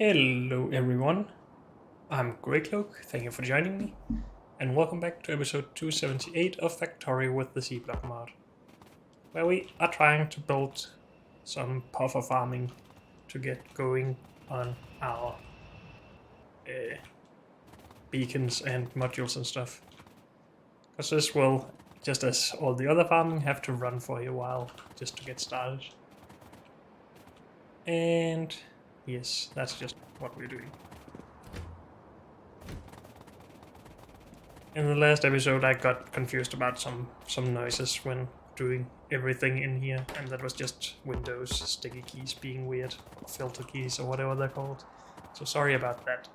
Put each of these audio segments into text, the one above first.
Hello everyone, I'm Greycloak, thank you for joining me, and welcome back to episode 278 of Factorio with the C-Block mod, where we are trying to build some puffer farming to get going on our uh, beacons and modules and stuff. Because this will, just as all the other farming, have to run for a while just to get started. And yes, that's just what we're doing. In the last episode, I got confused about some noises when doing everything in here, and that was just Windows sticky keys being weird, or filter keys, or whatever they're called. So sorry about that,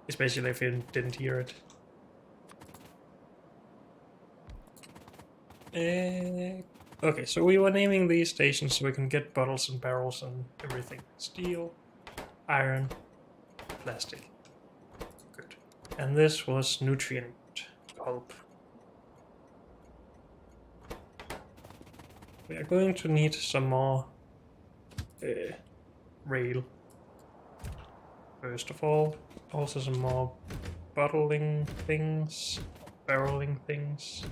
especially if you didn't hear it. Okay, so we were naming these stations so we can get bottles and barrels and everything. Steel, iron, plastic. Good. And this was nutrient pulp. We are going to need some more rail. First of all, also some more bottling things, barreling things.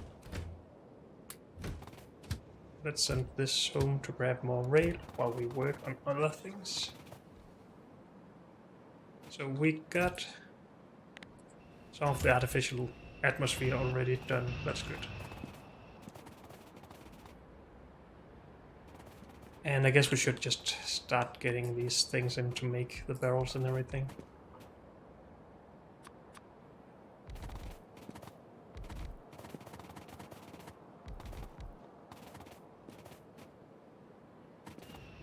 Let's send this home to grab more rail while we work on other things. So we got some of the artificial atmosphere already done, that's good. And I guess we should just start getting these things in to make the barrels and everything.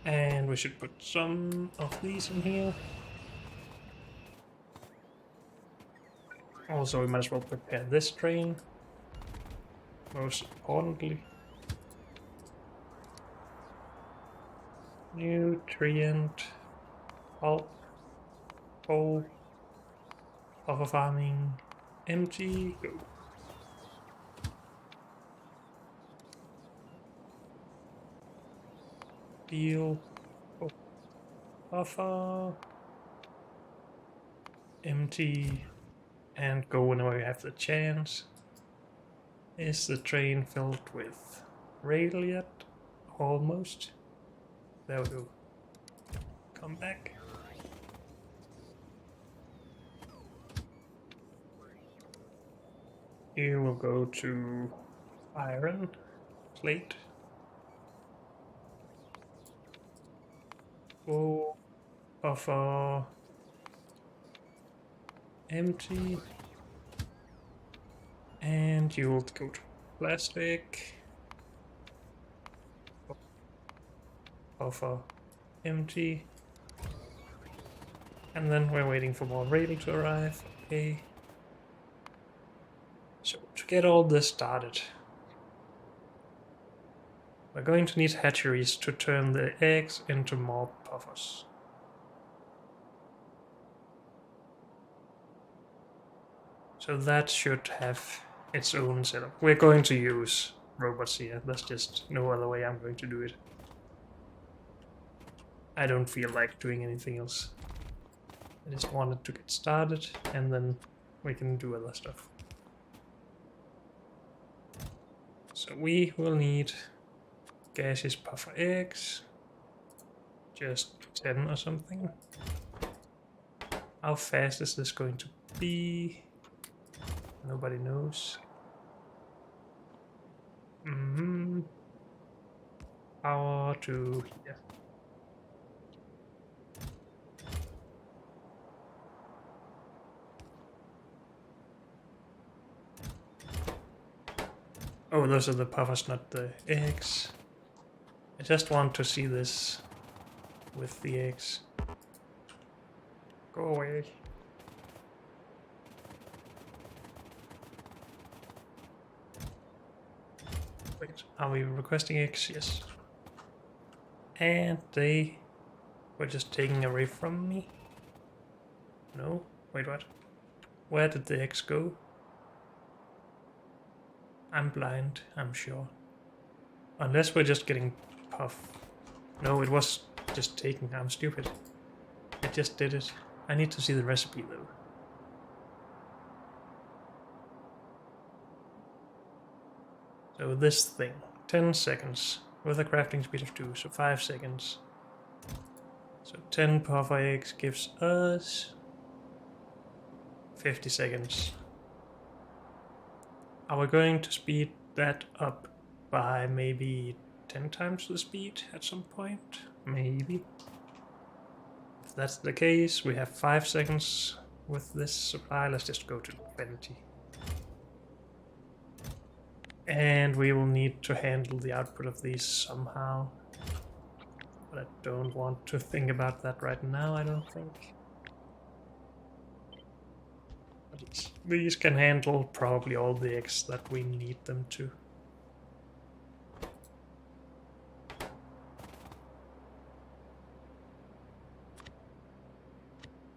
And we should put some of these in here. Also, we might as well prepare this train. Most importantly. Nutrient, pulp, coal, puffer farming, empty, go. Deal, buffer, empty, and go whenever we have the chance. Is the train filled with rail yet? Almost. There we go. Come back. Here we'll go to iron, plate. Go, buffer, empty, and you'll go to plastic, buffer, empty, and then we're waiting for more rail to arrive. Okay. So to get all this started, we're going to need hatcheries to turn the eggs into more puffers. So that should have its own setup. We're going to use robots here. There's just no other way I'm going to do it. I don't feel like doing anything else. I just wanted to get started and then we can do other stuff. So we will need gaseous puffer eggs. Just 10 or something. How fast is this going to be? Nobody knows. Power to here. Oh, those are the puffers, not the eggs. I just want to see this with the eggs. Go away. Wait, are we requesting eggs? Yes. And they were just taken away from me? No? Wait, what? Where did the eggs go? I'm blind, I'm sure. Unless we're just getting puff. No, it was just taken. I'm stupid. It just did it. I need to see the recipe though. So this thing, 10 seconds with a crafting speed of 2, so 5 seconds. So 10 puffer eggs gives us 50 seconds. Are we going to speed that up by maybe 10 times the speed at some point? Maybe. If that's the case, we have 5 seconds with this supply. Let's just go to 20. And we will need to handle the output of these somehow. But I don't want to think about that right now, I don't think. But these can handle probably all the eggs that we need them to.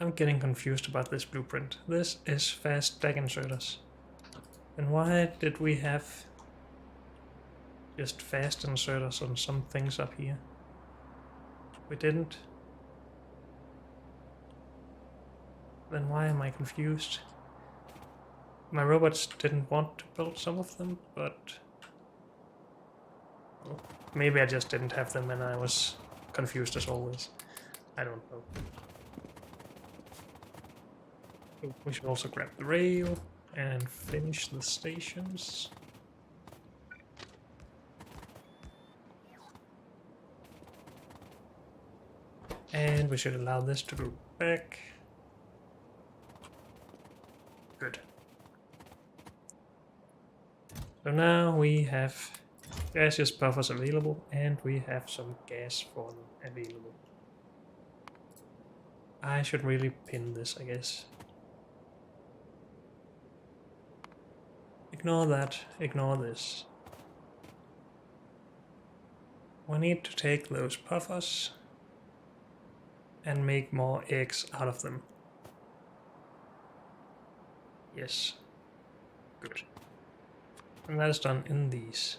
I'm getting confused about this blueprint. This is fast stack inserters. And why did we have just fast inserters on some things up here? We didn't. Then why am I confused? My robots didn't want to build some of them, but well, maybe I just didn't have them and I was confused as always. I don't know. We should also grab the rail and finish the stations. And we should allow this to go back. Good. So now we have gaseous buffers available and we have some gas for them available. I should really pin this, I guess. Ignore that, ignore this. We need to take those puffers and make more eggs out of them. Yes. Good. And that is done in these.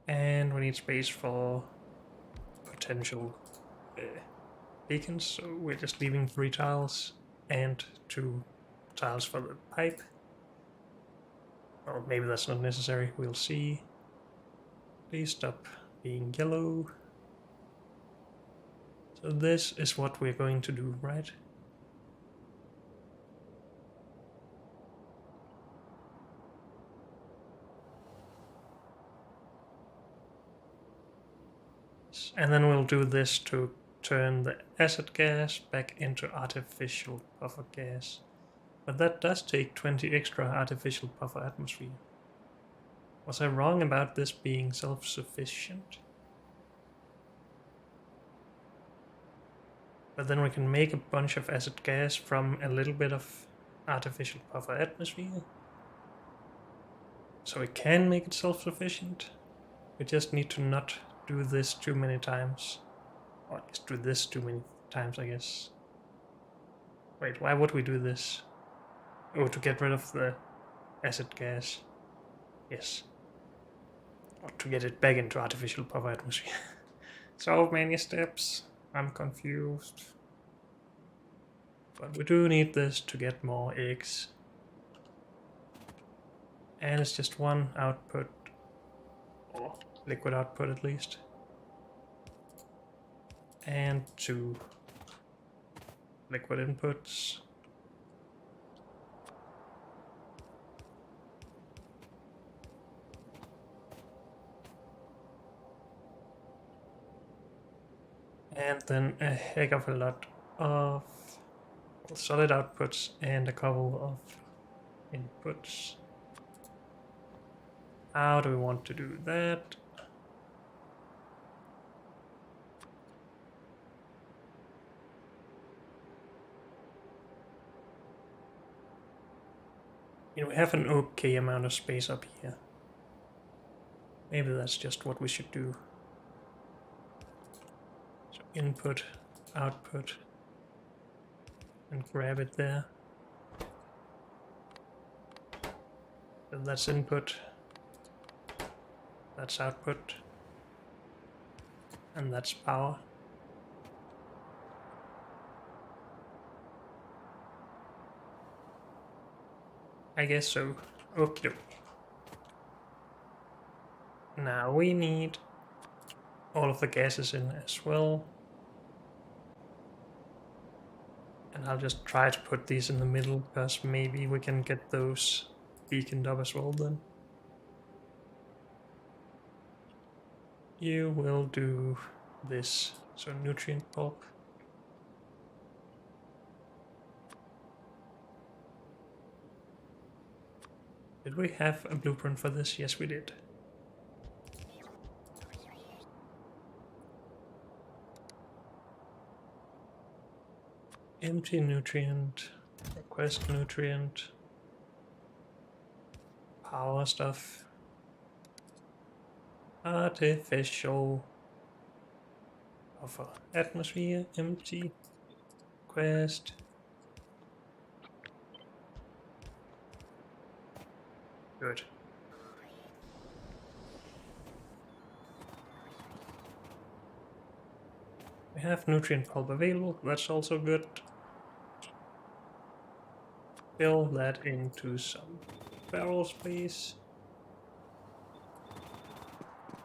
And we need space for potential beacons, so we're just leaving 3 tiles and 2 tiles for the pipe. Or maybe that's not necessary, we'll see. Please stop being yellow. So this is what we're going to do, right? And then we'll do this to turn the acid gas back into artificial buffer gas. But that does take 20 extra artificial buffer atmosphere. Was I wrong about this being self-sufficient? But then we can make a bunch of acid gas from a little bit of artificial buffer atmosphere. So we can make it self-sufficient. We just need to not do this too many times. Or at least do this too many times, I guess. Wait, why would we do this? Oh, to get rid of the acid gas. Yes. Or to get it back into artificial buffer atmosphere. So many steps. I'm confused. But we do need this to get more eggs. And it's just 1 output. Or liquid output at least. And 2 liquid inputs. And then a heck of a lot of solid outputs and a couple of inputs. How do we want to do that? You know, we have an okay amount of space up here. Maybe that's just what we should do. So input, output, and grab it there. So that's input. That's output. And that's power. I guess so. Okay. Now we need all of the gases in as well. And I'll just try to put these in the middle, because maybe we can get those beaconed up as well then. You will do this, so nutrient pulp. Did we have a blueprint for this? Yes, we did. Empty nutrient, request nutrient, power stuff, artificial, buffer, atmosphere, empty, request. Good. We have nutrient pulp available, that's also good. Fill that into some barrels, please.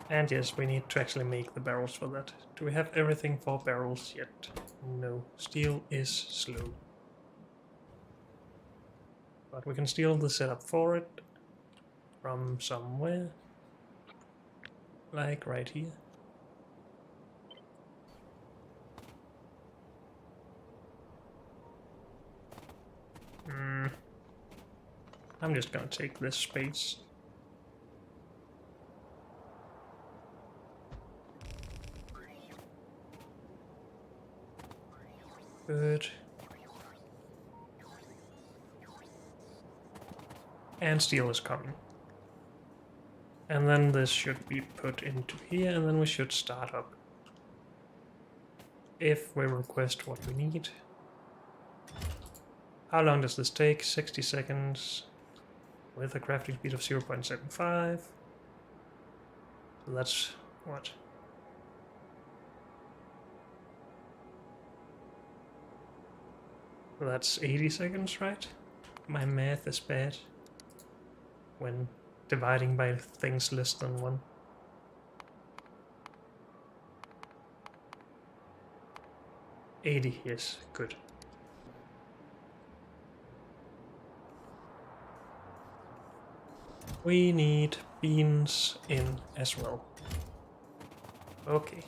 And yes, we need to actually make the barrels for that. Do we have everything for barrels yet? No, steel is slow. But we can steal the setup for it from somewhere. Like right here. I'm just gonna take this space. Good. And steel is coming. And then this should be put into here, and then we should start up. If we request what we need. How long does this take? 60 seconds. With a crafting speed of 0.75. So that's what? That's 80 seconds, right? My math is bad when dividing by things less than 1. $80, yes, good. We need beans in as well. Okay.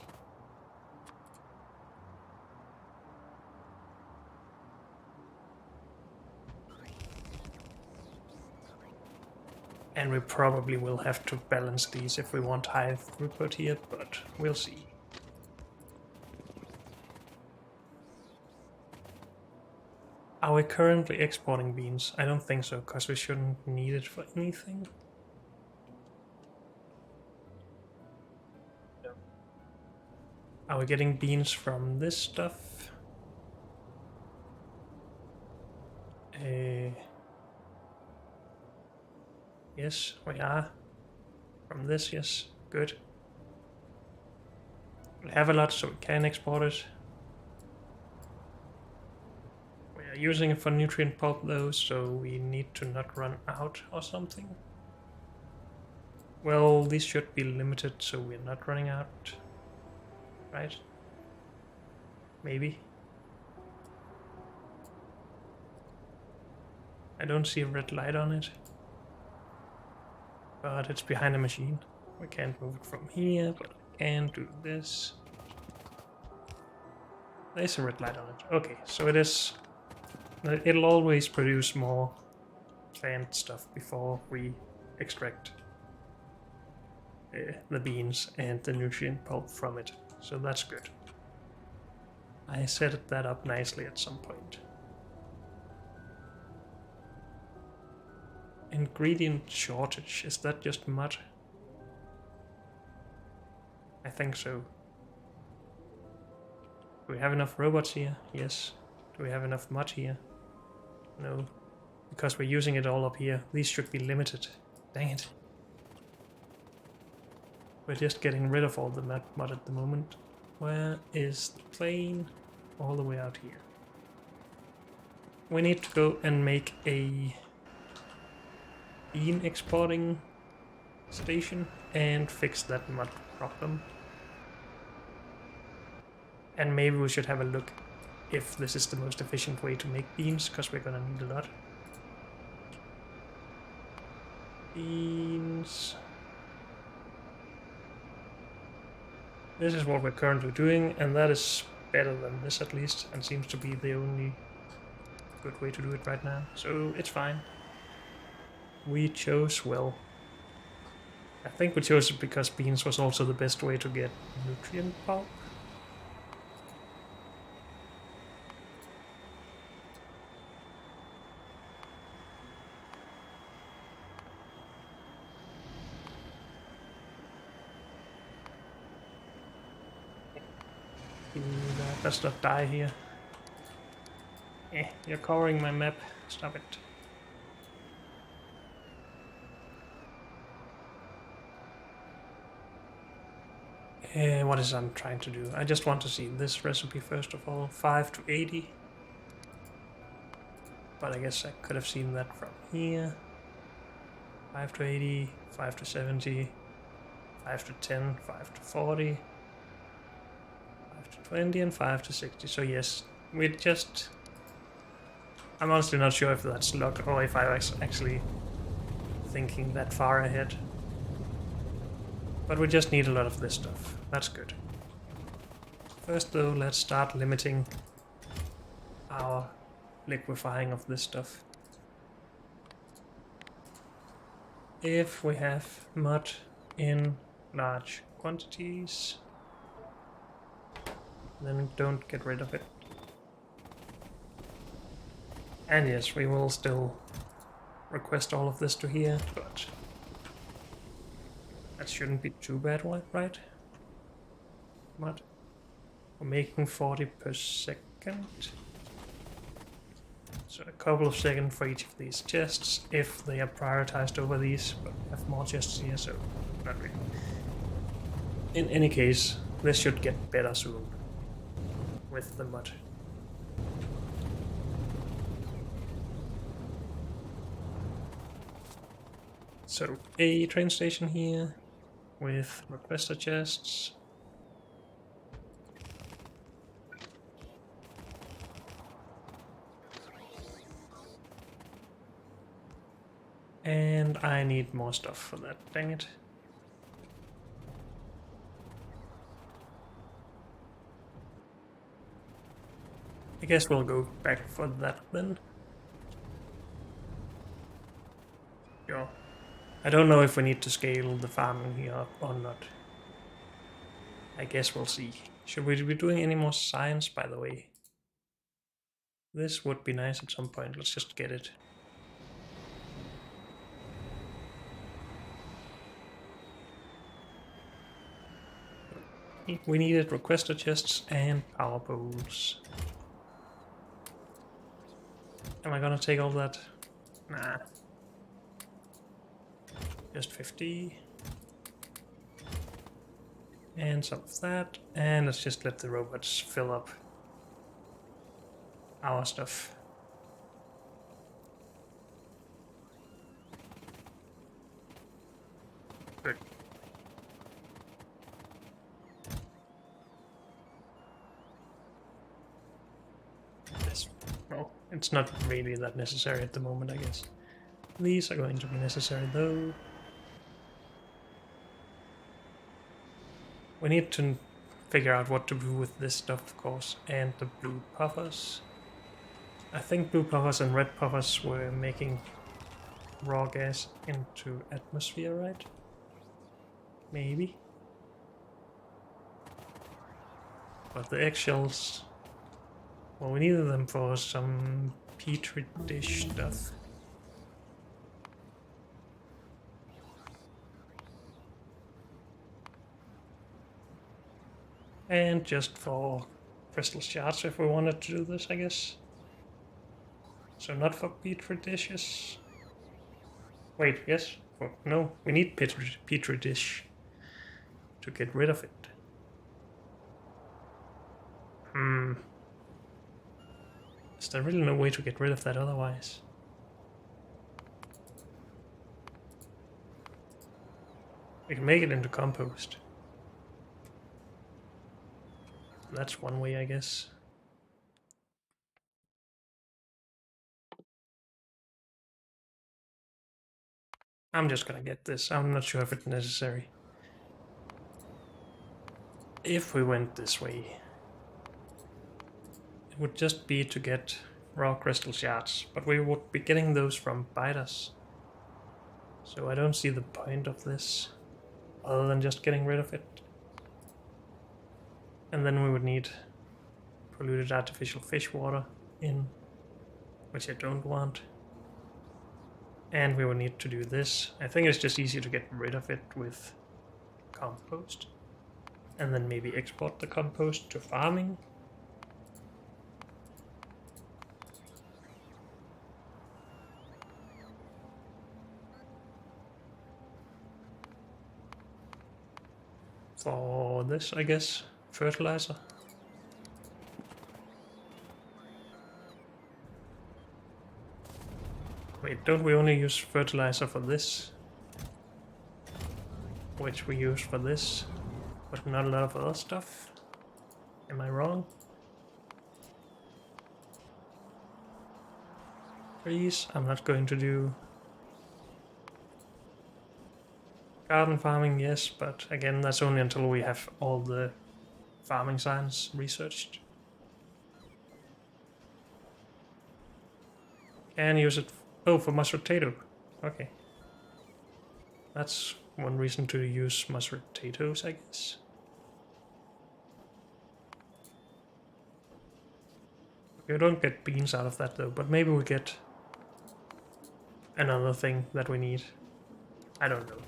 And we probably will have to balance these if we want high throughput here, but we'll see. Are we currently exporting beans? I don't think so, because we shouldn't need it for anything. No. Are we getting beans from this stuff? Yes, we are. From this, yes. Good. We have a lot, so we can export it. We are using it for nutrient pulp though, so we need to not run out or something. Well, these should be limited, so we're not running out. Right? Maybe. I don't see a red light on it. But it's behind the machine. We can't move it from here, but I can do this. There's a red light on it. Okay, so it is... It'll always produce more plant stuff before we extract the beans and the nutrient pulp from it. So that's good. I set that up nicely at some point. Ingredient shortage, is that just mud? I think so. Do we have enough robots here? Yes. Do we have enough mud here? No. Because we're using it all up here. These should be limited. Dang it. We're just getting rid of all the mud at the moment. Where is the plane? All the way out here. We need to go and make a bean exporting station and fix that mud problem. And maybe we should have a look if this is the most efficient way to make beans, because we're gonna need a lot. Beans. This is what we're currently doing, and that is better than this at least, and seems to be the only good way to do it right now. So it's fine. We chose well. I think we chose it because beans was also the best way to get nutrient pulp. Let's not die here. You're covering my map. Stop it. What is I'm trying to do? I just want to see this recipe first of all. 5 to 80. But I guess I could have seen that from here. 5 to 80, 5 to 70, 5 to 10, 5 to 40, 5 to 20, and 5 to 60. So yes, we just... I'm honestly not sure if that's luck or if I was actually thinking that far ahead. But we just need a lot of this stuff. That's good. First though, let's start limiting our liquefying of this stuff. If we have mud in large quantities, then don't get rid of it. And yes, we will still request all of this to here, but that shouldn't be too bad, right? Mud. We're making 40 per second. So a couple of seconds for each of these chests, if they are prioritized over these, but we have more chests here, so not really. In any case, this should get better soon with the mud. So a train station here with requester chests. And I need more stuff for that, dang it. I guess we'll go back for that then. Sure. I don't know if we need to scale the farming here or not. I guess we'll see. Should we be doing any more science, by the way? This would be nice at some point. Let's just get it. We needed requester chests and power poles. Am I gonna take all that? Nah. Just 50. And some of that. And let's just let the robots fill up our stuff. Good. Well, it's not really that necessary at the moment, I guess. These are going to be necessary though. We need to figure out what to do with this stuff, of course, and the blue puffers. I think blue puffers and red puffers were making raw gas into atmosphere, right? Maybe. But the eggshells... well, we needed them for some petri dish stuff. And just for crystal shards if we wanted to do this, I guess. So not for petri dishes. Wait, yes? Oh, no, we need petri dish. to get rid of it. Is there really no way to get rid of that otherwise? We can make it into compost. That's one way, I guess. I'm just gonna get this. I'm not sure if it's necessary. If we went this way, it would just be to get raw crystal shards, but we would be getting those from biters. So I don't see the point of this, other than just getting rid of it. And then we would need polluted artificial fish water in, which I don't want. And we will need to do this. I think it's just easier to get rid of it with compost. And then maybe export the compost to farming. For this, I guess, fertilizer. Wait, don't we only use fertilizer for this? Which we use for this, but not a lot of other stuff? Am I wrong? Please, I'm not going to do garden farming, yes, but again, that's only until we have all the farming science researched. Can use it. Oh, for mashed potato. Okay. That's one reason to use mashed potatoes, I guess. We don't get beans out of that though, but maybe we get another thing that we need. I don't know.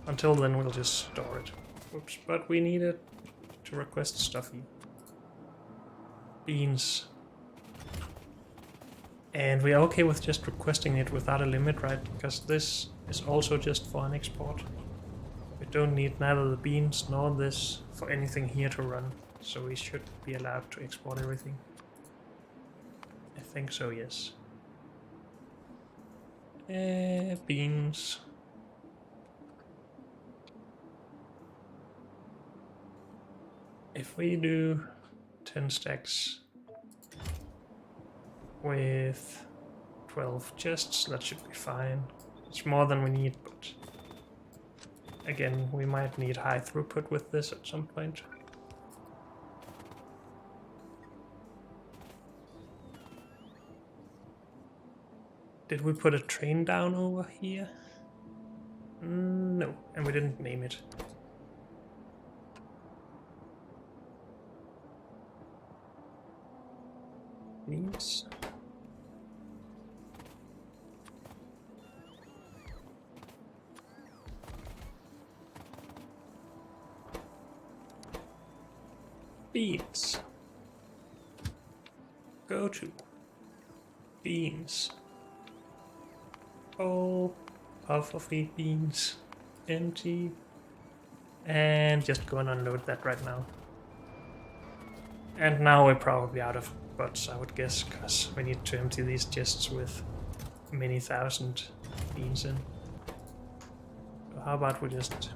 Until then, we'll just store it. Oops, but we need it to request stuffy. Beans. And we are okay with just requesting it without a limit, right? Because this is also just for an export. We don't need neither the beans nor this for anything here to run. So we should be allowed to export everything. I think so, yes. Beans. If we do 10 stacks with 12 chests, that should be fine. It's more than we need, but again, we might need high throughput with this at some point. Did we put a train down over here? No, and we didn't name it. Beans. Beans. Go to beans. Oh, puffery beans. Empty. And just go and unload that right now. And now we're probably out of butts, I would guess, because we need to empty these chests with many thousand beans in. So how about we just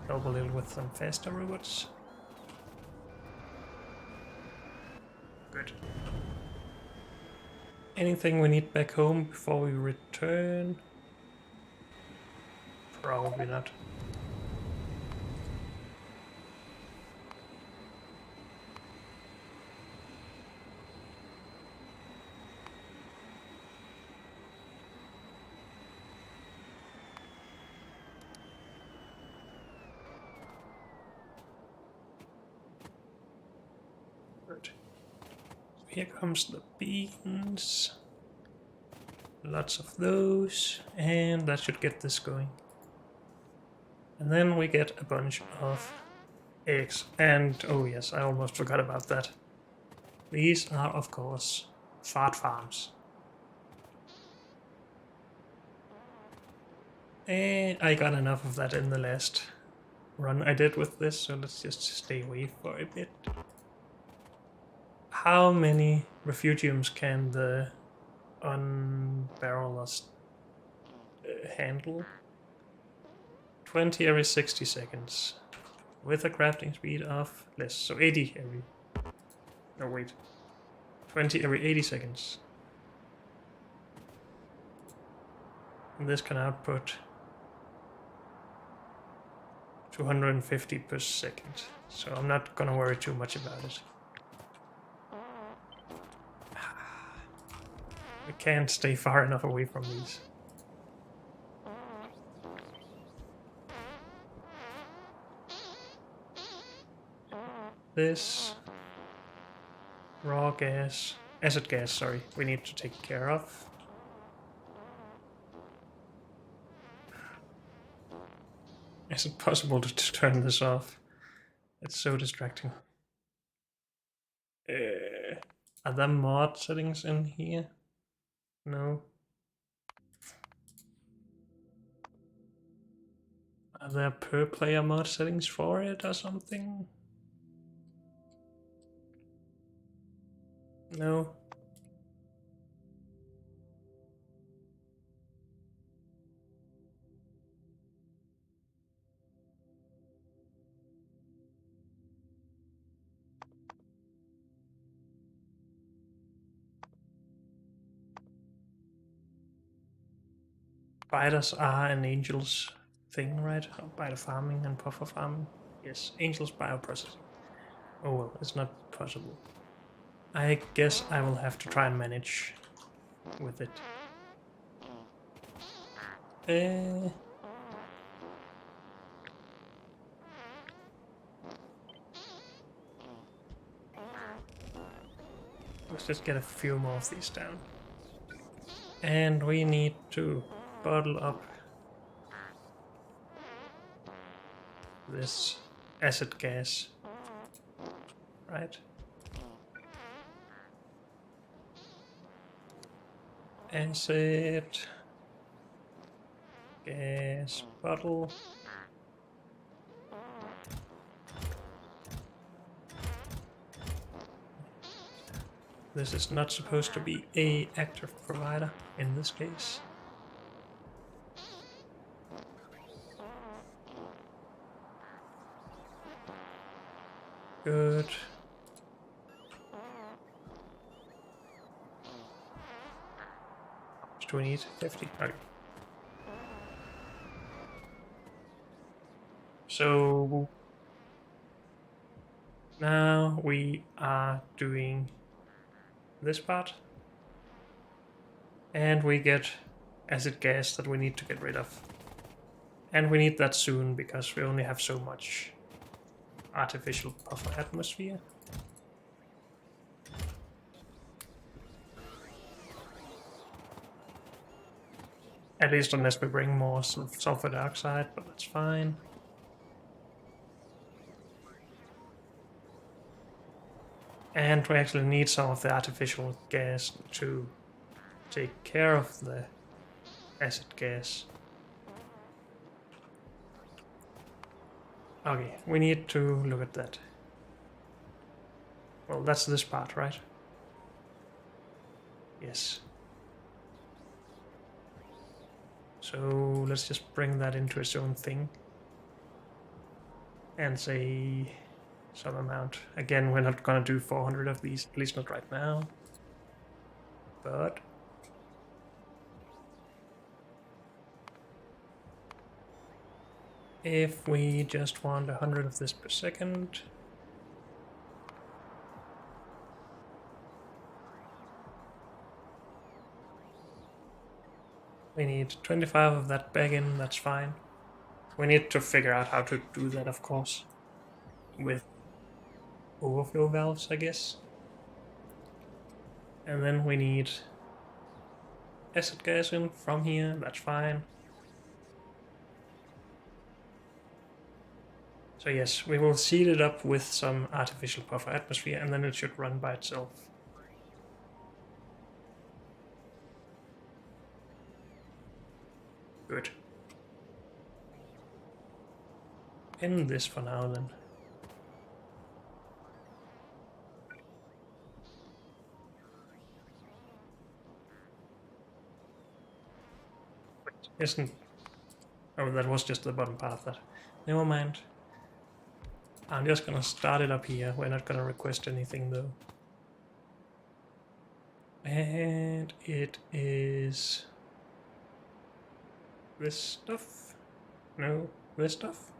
help a little with some faster robots? Good. Anything we need back home before we return? Probably not. Good. Here comes the beans. Lots of those, and that should get this going. And then we get a bunch of eggs. And oh yes, I almost forgot about that. These are, of course, fart farms. And I got enough of that in the last run I did with this, so let's just stay away for a bit. How many refugiums can the unbarrelers handle? 20 every 60 seconds. With a crafting speed of less, so 80 every... No, wait. 20 every 80 seconds. And this can output 250 per second. So I'm not gonna worry too much about it. We can't stay far enough away from these. This raw gas, acid gas, sorry, we need to take care of. Is it possible to turn this off? It's so distracting. Are there mod settings in here? No. Are there per player mod settings for it or something? No. Spiders are an angel's thing, right? Spider farming and puffer farming. Yes, angel's bioprocessing. Oh well, it's not possible. I guess I will have to try and manage with it. Let's just get a few more of these down. And we need to bottle up this acid gas, right? Acid gas bottle. This is not supposed to be a active provider in this case. Good. Do we need 50? Okay. So now we are doing this part, and we get acid gas that we need to get rid of. And we need that soon because we only have so much artificial buffer atmosphere. At least unless we bring more sulfur dioxide, but that's fine. And we actually need some of the artificial gas to take care of the acid gas. Okay, we need to look at that. Well, that's this part, right? Yes. So let's just bring that into its own thing. And say some amount. Again, we're not gonna do 400 of these, at least not right now. But if we just want 100 of this per second, we need 25 of that back in, that's fine. We need to figure out how to do that, of course, with overflow valves, I guess. And then we need acid gas in from here, that's fine. So yes, we will seed it up with some artificial buffer atmosphere, and then it should run by itself. Good. end this for now then. Isn't... Oh, that was just the bottom part of that. Never mind. I'm just gonna start it up here. We're not gonna request anything though. And it is... this stuff? No, this stuff?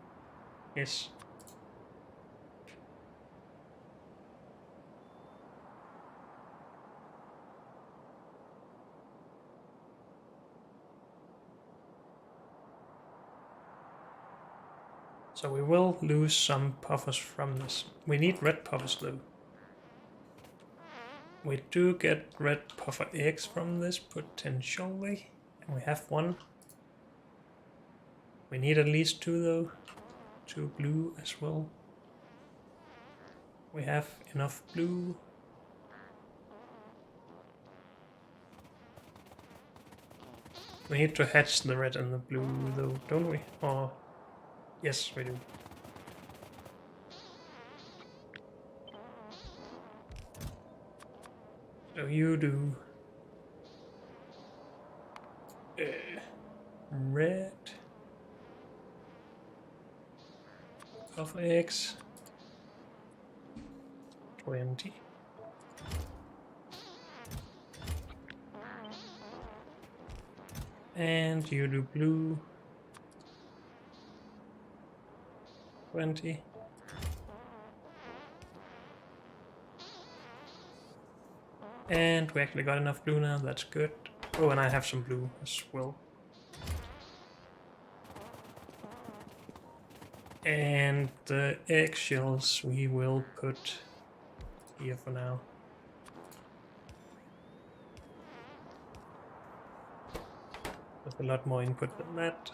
Yes. So we will lose some puffers from this. We need red puffers though. We do get red puffer eggs from this potentially. And we have one. We need at least 2 though. 2 blue as well. We have enough blue. We need to hatch the red and the blue though, don't we? Or yes, we do. So you do red of X 20. And you do blue 20. And we actually got enough blue now, that's good. Oh, and I have some blue as well. And the eggshells we will put here for now. With a lot more input than that.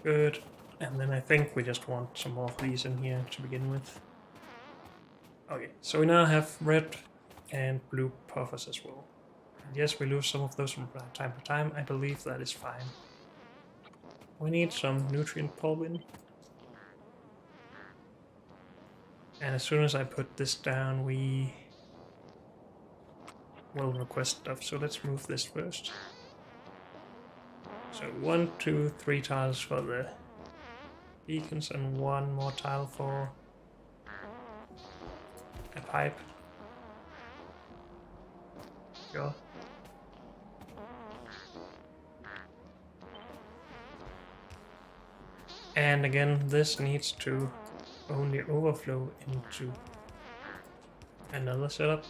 Good. And then I think we just want some more of these in here to begin with. Okay, so we now have red and blue puffers as well. And yes, we lose some of those from time to time. I believe that is fine. We need some nutrient pulp in. And as soon as I put this down, we will request stuff. So let's move this first. So 1, 2, 3 tiles for the beacons and 1 more tile for a pipe. Sure. And again, this needs to only overflow into another setup.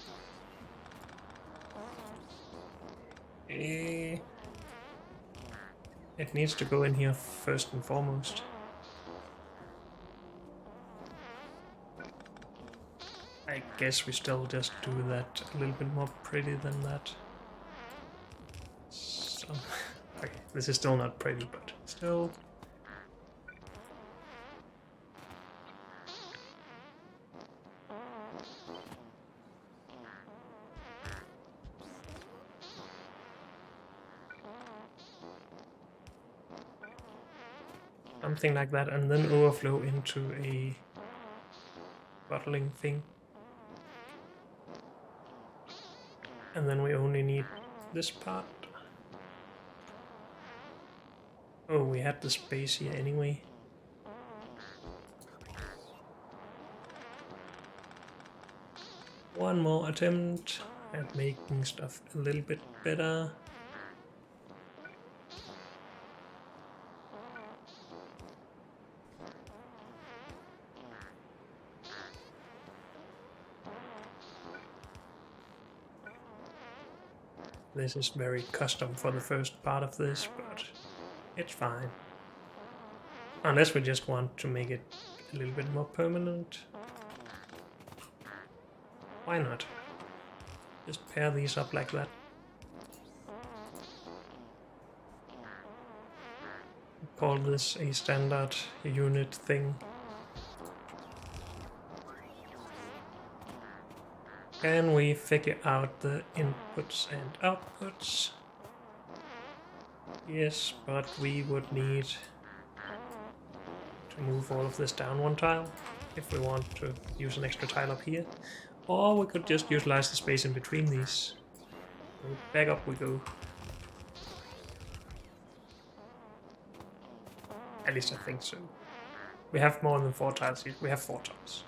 It needs to go in here first and foremost. I guess we still just do that a little bit more pretty than that. So, okay, this is still not pretty, but still. Something like that, and then overflow into a bottling thing. And then we only need this part. Oh, we had the space here anyway. One more attempt at making stuff a little bit better. This is very custom for the first part of this, but it's fine. Unless we just want to make it a little bit more permanent. Why not? Just pair these up like that. Call this a standard unit thing. Can we figure out the inputs and outputs? Yes, but we would need to move all of this down one tile if we want to use an extra tile up here. Or we could just utilize the space in between these. So back up we go. At least I think so. We have more than 4 tiles here. We have 4 tiles.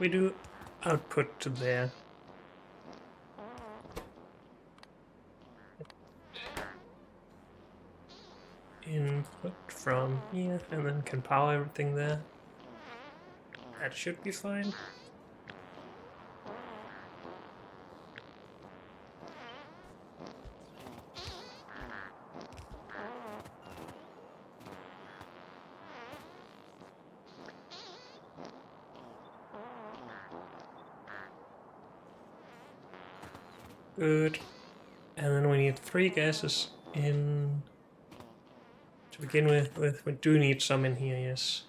We do output to there. Input from here, and then can power everything there. That should be fine. Good. And then we need 3 gases in... To begin with, we do need some in here, yes.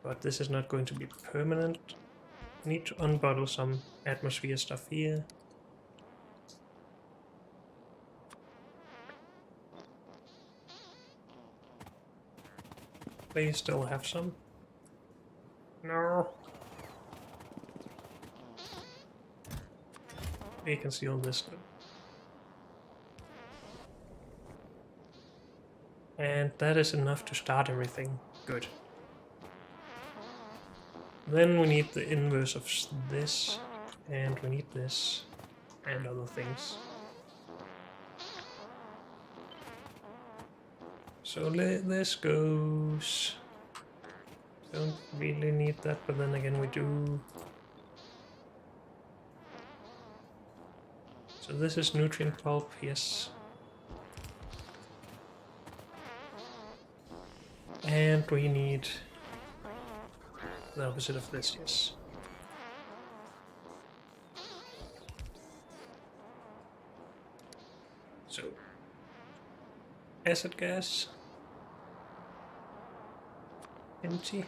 But this is not going to be permanent. We need to unbottle some atmosphere stuff here. They still have some. No. We can seal this though. And that is enough to start everything. Good. Then we need the inverse of this, and we need this, and other things. So this goes... Don't really need that, but then again we do. So this is nutrient pulp, yes. And we need the opposite of this, yes. So, acid gas, empty.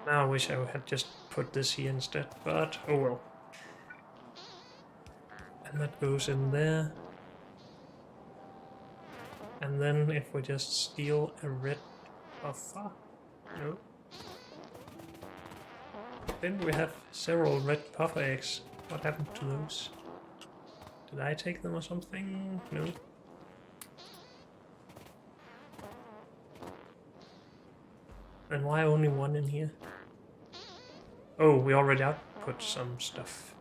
Now I wish I had just put this here instead, but oh well. And that goes in there. And then if we just steal a red buffer, no. Then we have several red puffer eggs. What happened to those? Did I take them or something? No. And why only 1 in here? Oh, we already output some stuff.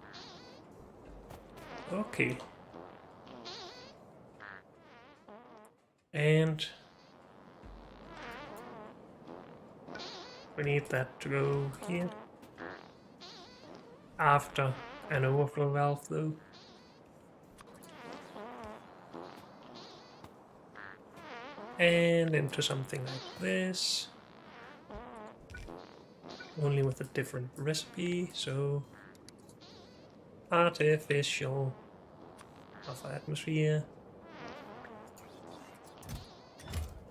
Okay. And we need that to go here. After an overflow valve though. And into something like this. Only with a different recipe, so artificial of atmosphere.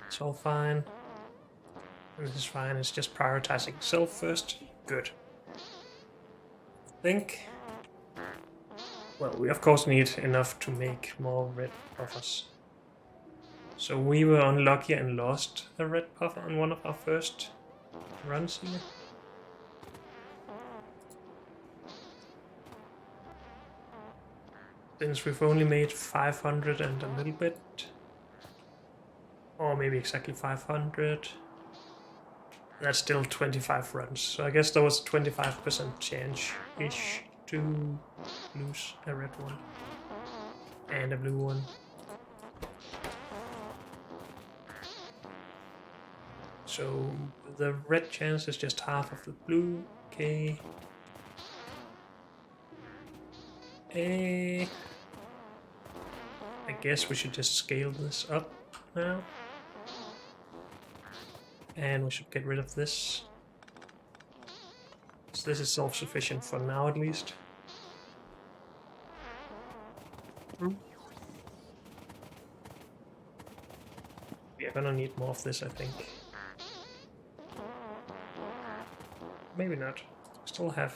It's all fine. And this is fine, it's just prioritizing self first. Good. I think... Well, we of course need enough to make more red buffers. So we were unlucky and lost a red buffer on one of our first runs here. Since we've only made 500 and a little bit, or maybe exactly 500, that's still 25 runs. So I guess there was a 25% chance-ish to lose a red one and a blue one. So the red chance is just half of the blue. Okay. I guess we should just scale this up now. And we should get rid of this. So this is self-sufficient for now at least. We are gonna need more of this, I think. Maybe not. Still have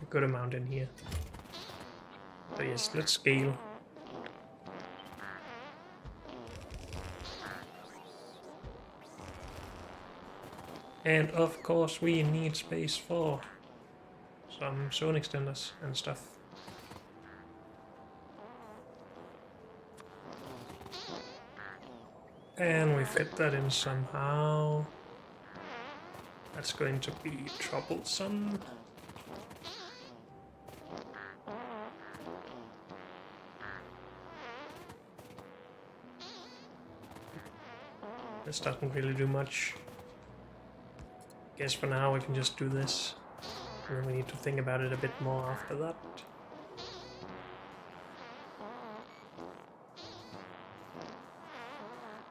a good amount in here. So yes, let's scale. And of course we need space for some zone extenders and stuff. And we fit that in somehow. That's going to be troublesome. This doesn't really do much. Guess for now we can just do this. And then we need to think about it a bit more after that.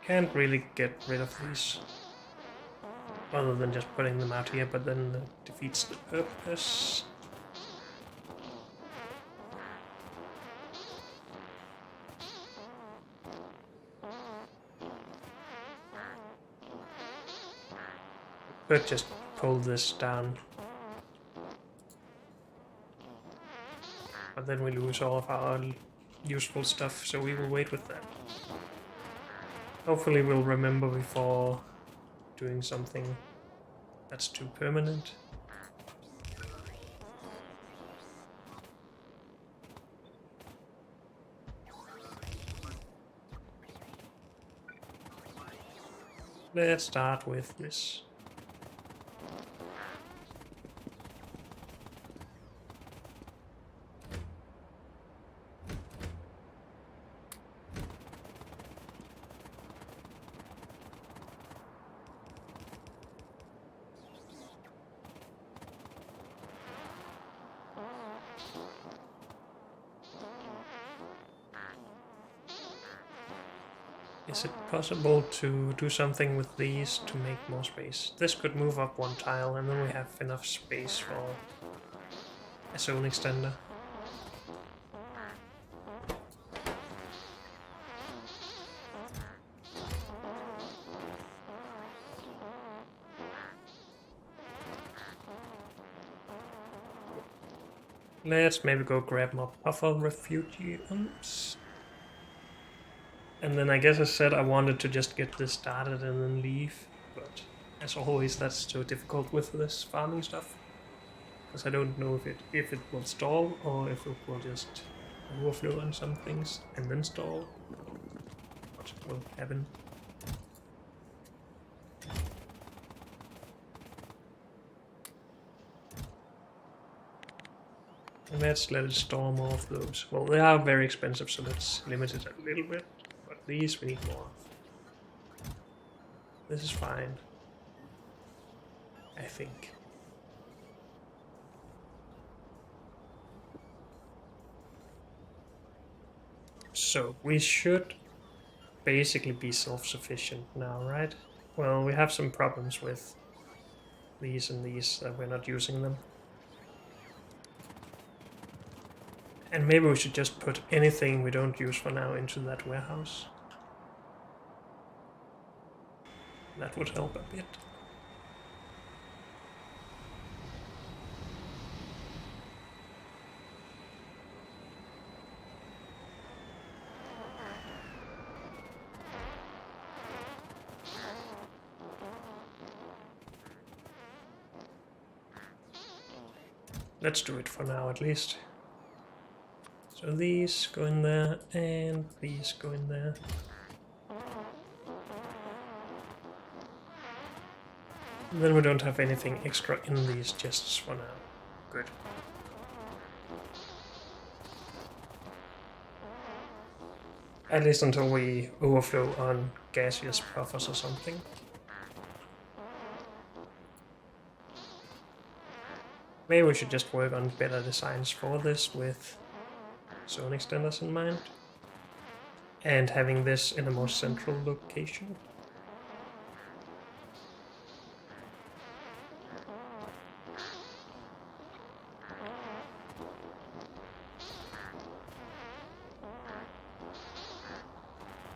Can't really get rid of these. Other than just putting them out here, but then it defeats the purpose. But just pull this down. But then we lose all of our useful stuff, so we will wait with that. Hopefully we'll remember before doing something that's too permanent. Let's start with this. Is it possible to do something with these to make more space? This could move up one tile and then we have enough space for a zone extender. Let's maybe go grab more buffer refugees. And then I guess I said I wanted to just get this started and then leave, but as always that's so difficult with this farming stuff. Because I don't know if it will stall or if it will just overflow on some things and then stall. What will happen? And let's let it store more of those. Well, they are very expensive, so let's limit it a little bit. But these we need more of. This is fine, I think. So we should basically be self-sufficient now, right? Well, we have some problems with these and these that we're not using them. And maybe we should just put anything we don't use for now into that warehouse. That would help a bit. Let's do it for now at least. So these go in there, and these go in there. And then we don't have anything extra in these chests for now. Good. At least until we overflow on gaseous buffers or something. Maybe we should just work on better designs for this with zone extenders in mind. and having this in a more central location.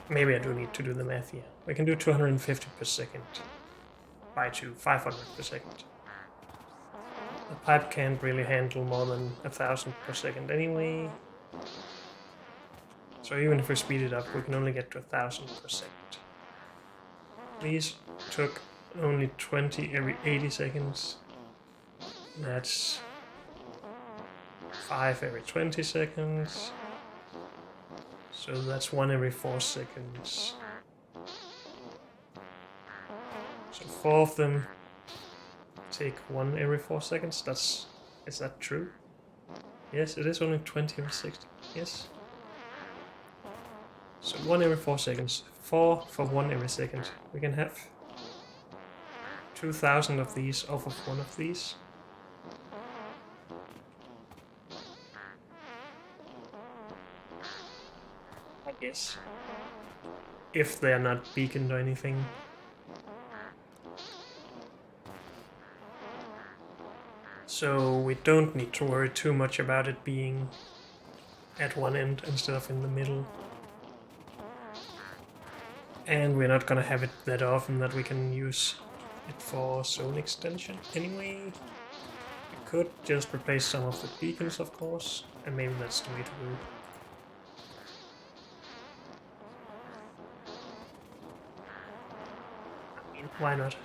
Maybe I do need to do the math here. We can do 250 per second by 2, 500 per second. The pipe can't really handle more than 1,000 per second anyway. So even if we speed it up, we can only get to 1,000 per second. These took only 20 every 80 seconds. That's 5 every 20 seconds. So that's 1 every 4 seconds. So 4 of them take 1 every 4 seconds. Is that true? Yes, it is only 20 every 60. Yes. So 1 every 4 seconds. 4 for 1 every second. We can have 2,000 of these off of 1 of these. I guess. If they're not beaconed or anything. So we don't need to worry too much about it being at one end instead of in the middle. And we're not gonna have it that often that we can use it for zone extension anyway. We could just replace some of the beacons, of course, and maybe that's the way to go. I mean, why not?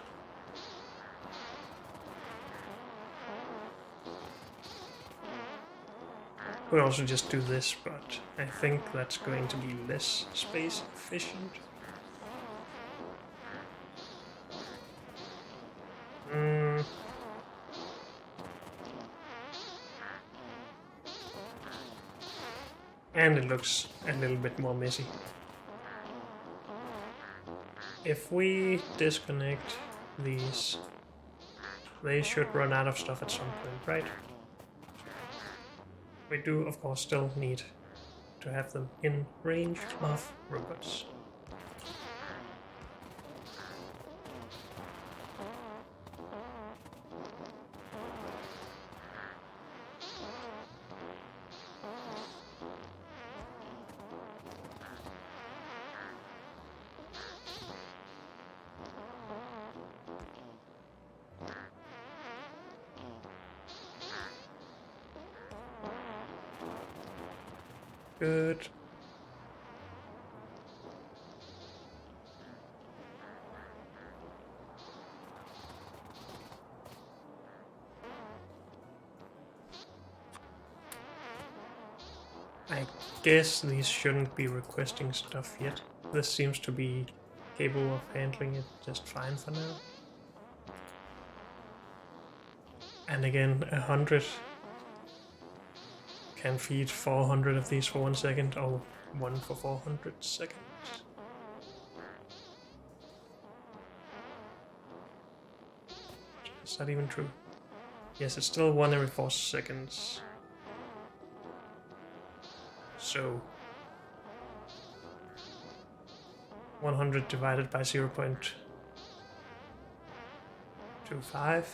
Could also just do this, but I think that's going to be less space efficient. And it looks a little bit more messy. If we disconnect these, they should run out of stuff at some point, right? We do, of course, still need to have them in range of robots. Good. I guess these shouldn't be requesting stuff yet. This seems to be capable of handling it just fine for now. And again, 100 can feed 400 of these for 1 second, or 1 for 400 seconds. Is that even true? Yes, it's still 1 every 4 seconds. So 100 divided by 0.25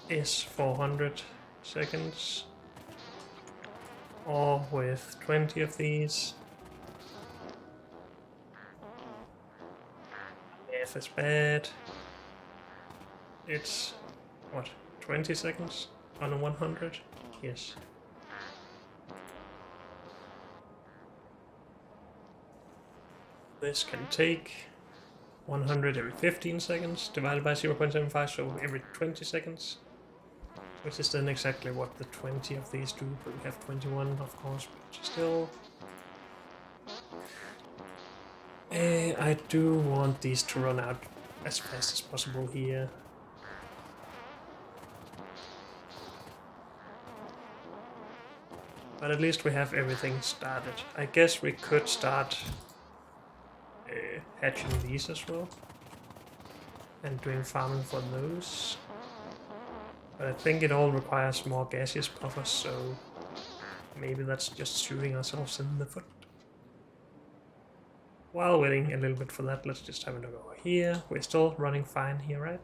is 400 seconds, or with 20 of these. Math is bad. It's what, 20 seconds on a 100? Yes. This can take 100 every 15 seconds divided by 0.75, so every 20 seconds. Which is then exactly what the 20 of these do, but we have 21 of course, but still. I do want these to run out as fast as possible here. But at least we have everything started. I guess we could start hatching these as well. And doing farming for those. But I think it all requires more gaseous buffers, so maybe that's just shooting ourselves in the foot. While waiting a little bit for that, let's just have a look over here. We're still running fine here, right?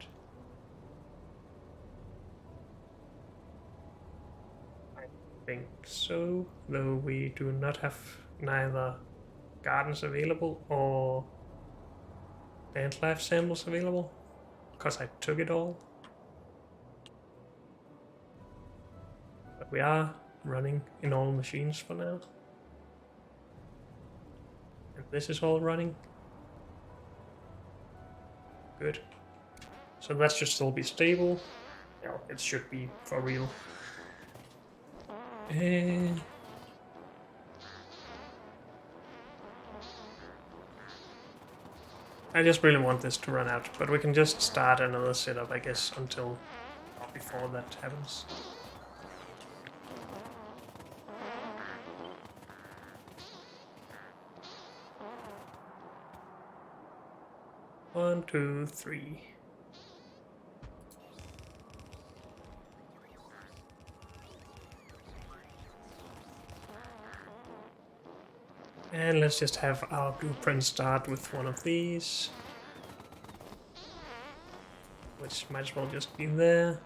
I think so, though we do not have neither gardens available or plant life samples available, because I took it all. But we are running in all machines for now. And this is all running. Good. So that should still be stable. Yeah, it should be for real. I just really want this to run out, but we can just start another setup, I guess, until before that happens. One, two, three. And let's just have our blueprint start with one of these. Which might as well just be there.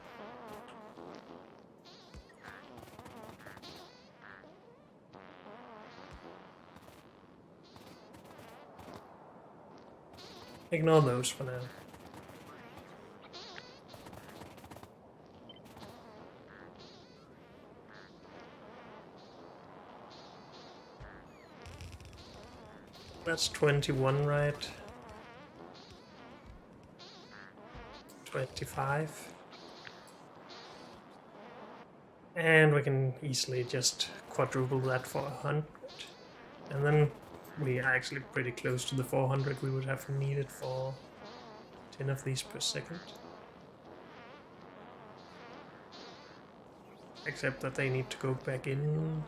Ignore those for now. That's 21, right? 25. And we can easily just quadruple that for 100. And then we are actually pretty close to the 400 we would have needed for 10 of these per second. Except that they need to go back in.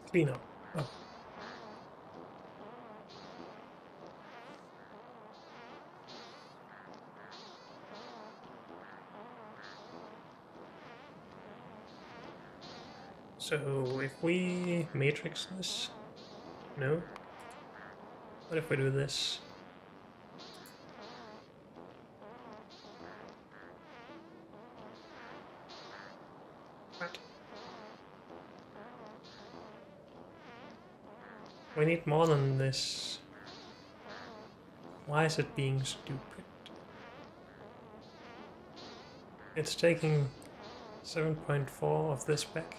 Clean up. Oh. So if we matrix this, no? What if we do this? What? We need more than this. Why is it being stupid? It's taking 7.4 of this back.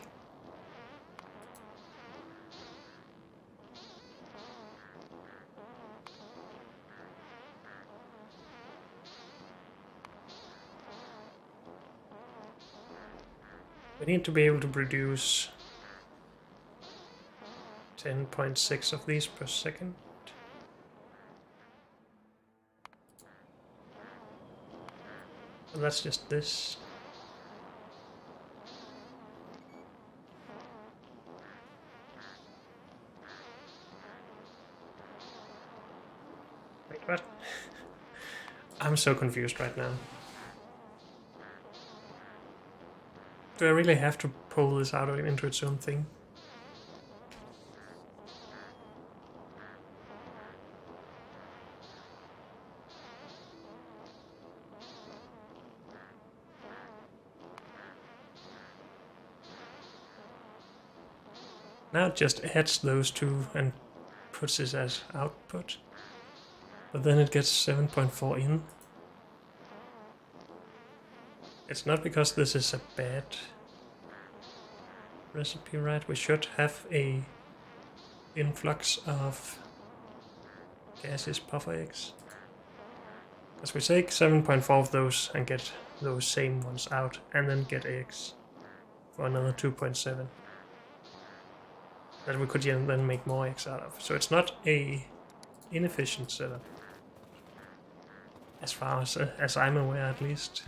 We need to be able to produce 10.6 of these per second. So that's just this. Wait, what? I'm so confused right now. Do I really have to pull this out into its own thing? Now it just adds those two and puts this as output. But then it gets 7.4 in. It's not because this is a bad recipe, right? We should have a influx of gaseous puffer eggs. Because we take 7.4 of those and get those same ones out, and then get eggs for another 2.7. That we could then make more eggs out of. So it's not a inefficient setup. As far as I'm aware, at least.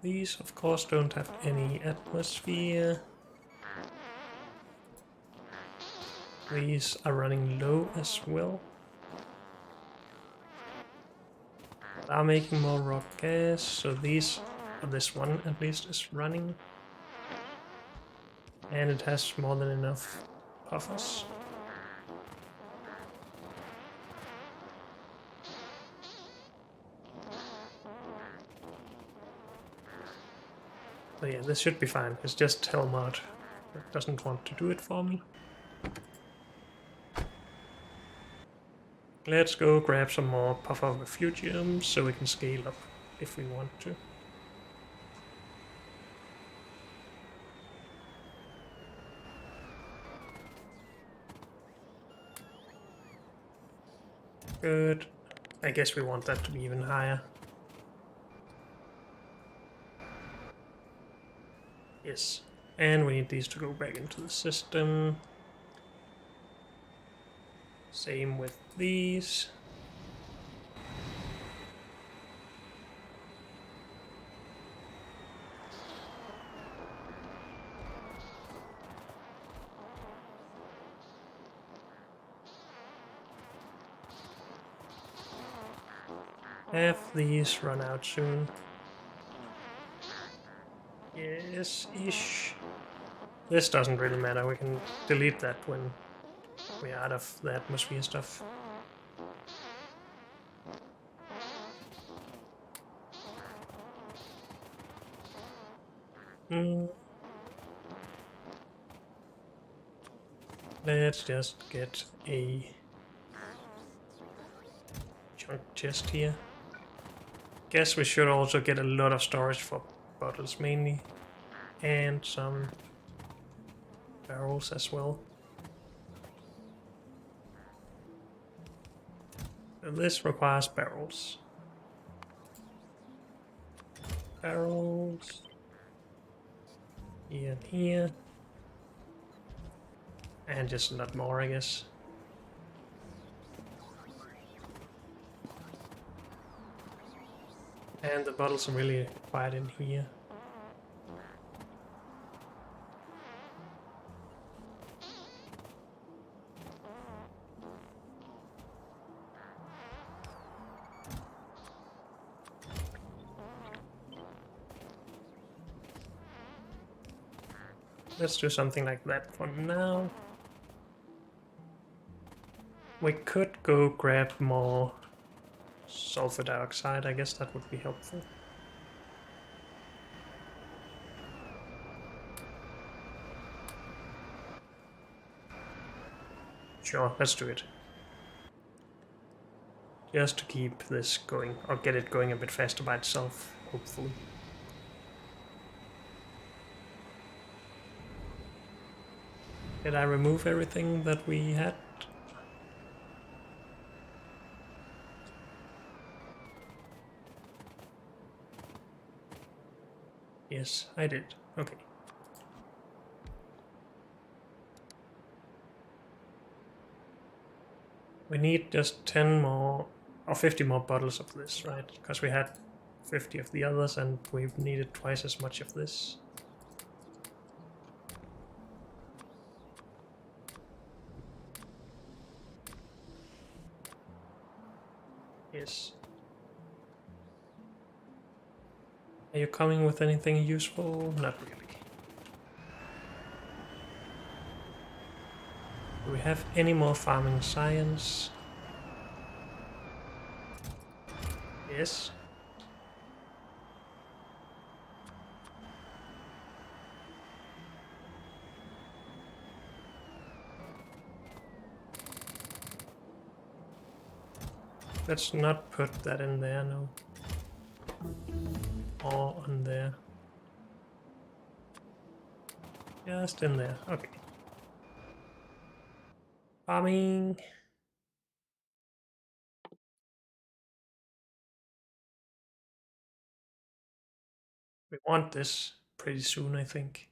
These, of course, don't have any atmosphere. These are running low as well. But are making more raw gas, so these, or this one at least, is running. And it has more than enough puffers. So yeah, this should be fine. It's just Helmut that doesn't want to do it for me. Let's go grab some more puffer refugium so we can scale up if we want to. Good. I guess we want that to be even higher. Yes. And we need these to go back into the system. Same with these. Have these run out soon. Yes-ish. This doesn't really matter, we can delete that when we're out of the atmosphere stuff. Let's just get a junk chest here. Guess we should also get a lot of storage for bottles mainly. And some barrels as well. And this requires barrels. Barrels. Here and here. And just a lot more, I guess. And the bottles are really quiet in here. Let's do something like that for now. We could go grab more sulfur dioxide, I guess that would be helpful. Sure, let's do it. Just to keep this going, or get it going a bit faster by itself, hopefully. Did I remove everything that we had? Yes, I did. Okay. We need just 10 more, or 50 more bottles of this, right? Because we had 50 of the others and we've needed twice as much of this. Yes. Are you coming with anything useful? Not really. Do we have any more farming science? Yes. Let's not put that in there, no. Or on there. Just in there, okay. Farming. We want this pretty soon, I think.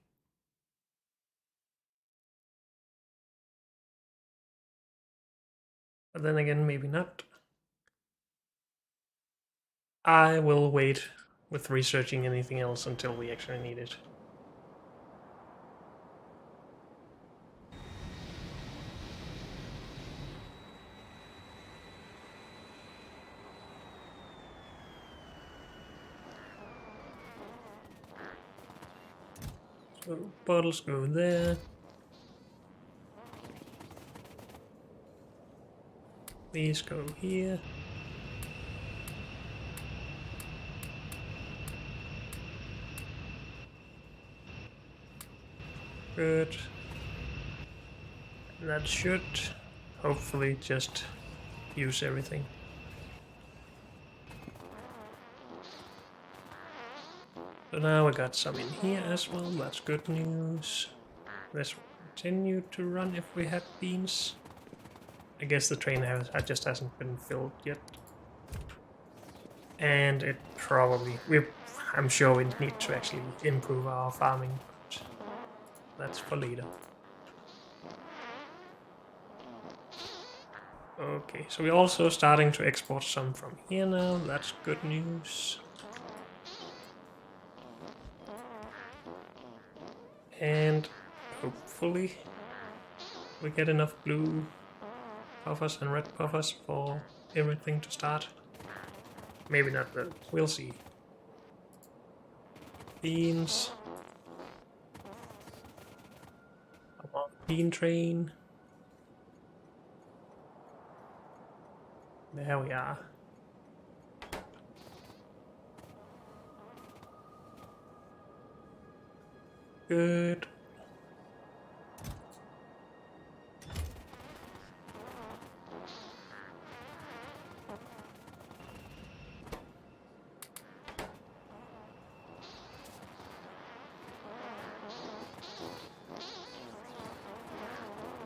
But then again, maybe not. I will wait with researching anything else until we actually need it. So bottles go there. These go here. Good. And that should hopefully just use everything. So now we got some in here as well, that's good news. This will continue to run if we had beans. I guess the train just hasn't been filled yet. And it probably, I'm sure we need to actually improve our farming, but that's for later. Okay, so we're also starting to export some from here now, that's good news. And hopefully we get enough blue buffers and red buffers for everything to start. Maybe not, but we'll see. Beans. Come on, bean train. There we are. Good.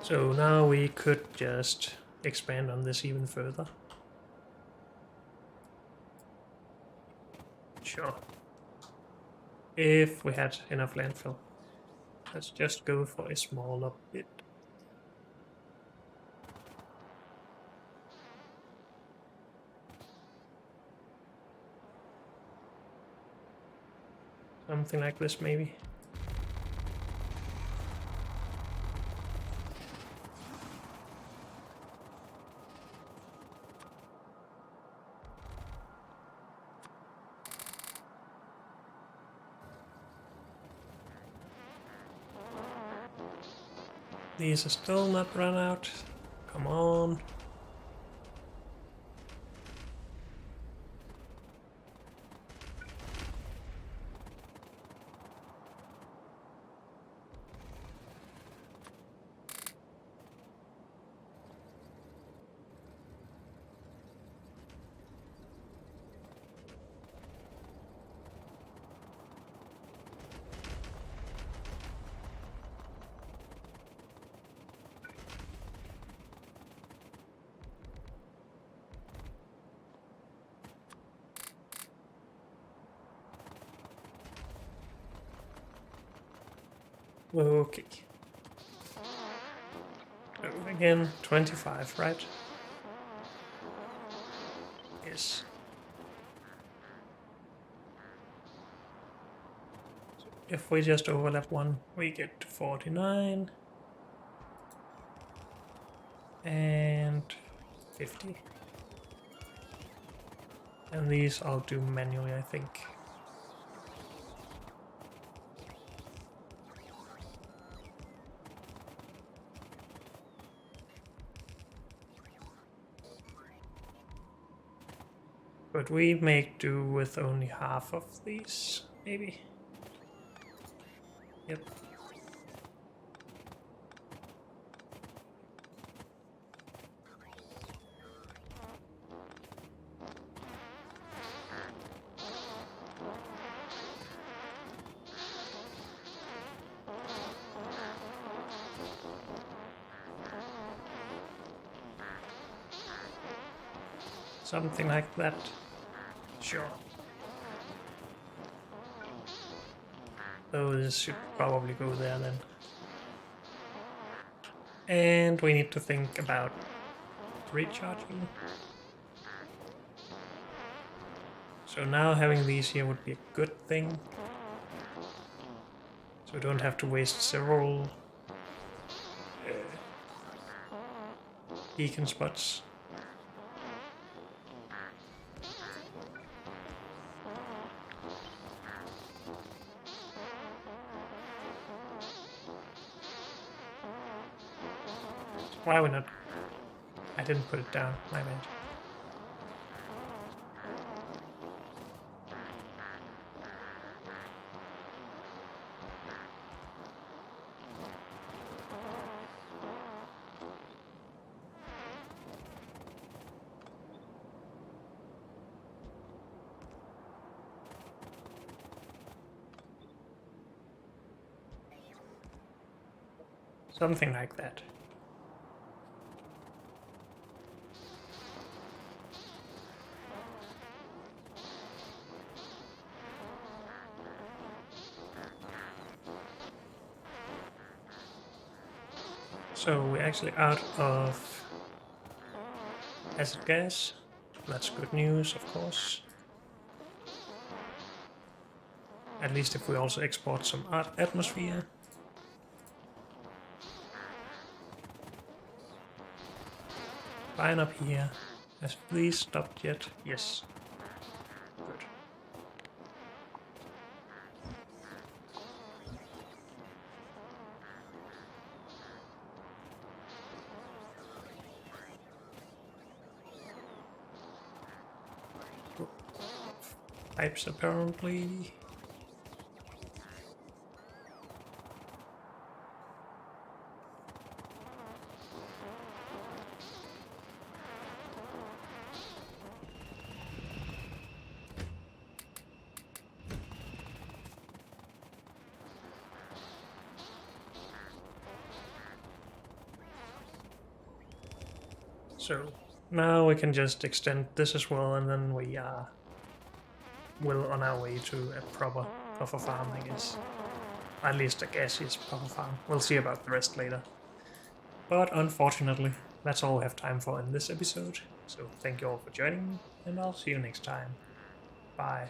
So now we could just expand on this even further. Sure. If we had enough landfill. Let's just go for a smaller bit. Something like this maybe. These are still not run out. Come on. Okay. So again, 25, right? Yes. So if we just overlap one, we get to 49. And 50. And these I'll do manually, I think. But we make do with only half of these, maybe. Yep. Something like that. Sure. So this should probably go there then. And we need to think about recharging. So now having these here would be a good thing. So we don't have to waste several beacon spots. Why are we not? I didn't put it down, my bad. Something like that. So we're actually out of acid gas. That's good news, of course. At least if we also export some atmosphere. Fine up here. Has please stopped yet? Yes. Good. Pipes apparently. So now we can just extend this as well, and then we are well on our way to a proper farm, I guess. At least a gaseous proper farm. We'll see about the rest later. But unfortunately, that's all we have time for in this episode. So thank you all for joining me, and I'll see you next time. Bye.